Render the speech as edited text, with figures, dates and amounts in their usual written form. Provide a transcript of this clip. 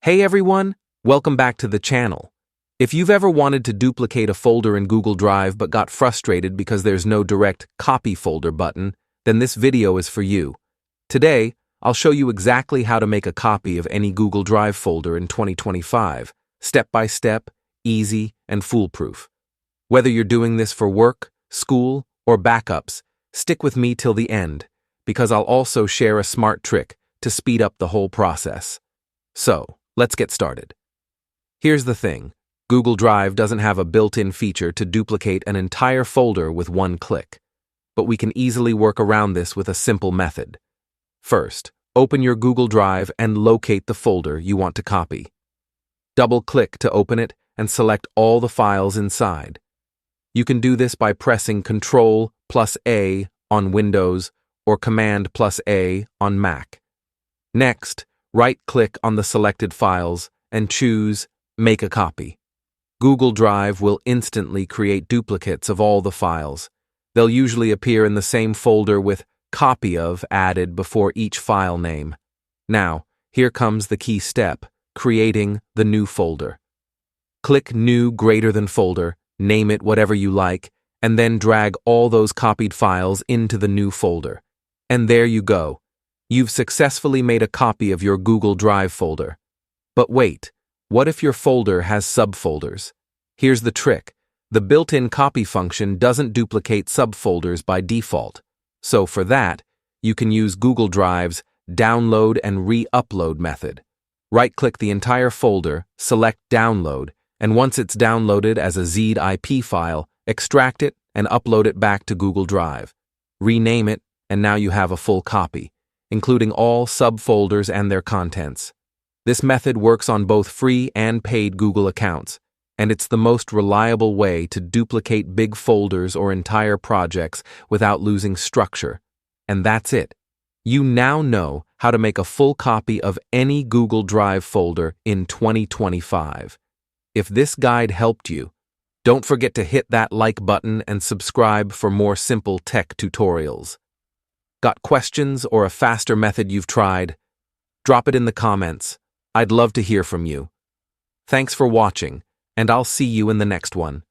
Hey everyone, welcome back to the channel. If you've ever wanted to duplicate a folder in Google Drive but got frustrated because there's no direct copy folder button, then this video is for you. Today, I'll show you exactly how to make a copy of any Google Drive folder in 2025, step by step, easy, and foolproof. Whether you're doing this for work, school, or backups, stick with me till the end, because I'll also share a smart trick to speed up the whole process. So, let's get started. Here's the thing. Google Drive doesn't have a built-in feature to duplicate an entire folder with one click, but we can easily work around this with a simple method. First, open your Google Drive and locate the folder you want to copy. Double-click to open it and select all the files inside. You can do this by pressing Ctrl+A on Windows or Command+A on Mac. Next, right-click on the selected files and choose Make a Copy. Google Drive will instantly create duplicates of all the files. They'll usually appear in the same folder with Copy Of added before each file name. Now, here comes the key step, creating the new folder. Click New Greater Than folder, name it whatever you like, and then drag all those copied files into the new folder. And there you go. You've successfully made a copy of your Google Drive folder. But wait, what if your folder has subfolders? Here's the trick. The built-in copy function doesn't duplicate subfolders by default. So for that, you can use Google Drive's Download and Re-Upload method. Right-click the entire folder, select Download, and once it's downloaded as a ZIP file, extract it and upload it back to Google Drive. Rename it, and now you have a full copy, including all subfolders and their contents. This method works on both free and paid Google accounts, and it's the most reliable way to duplicate big folders or entire projects without losing structure. And that's it. You now know how to make a full copy of any Google Drive folder in 2025. If this guide helped you, don't forget to hit that like button and subscribe for more simple tech tutorials. Got questions or a faster method you've tried? Drop it in the comments. I'd love to hear from you. Thanks for watching, and I'll see you in the next one.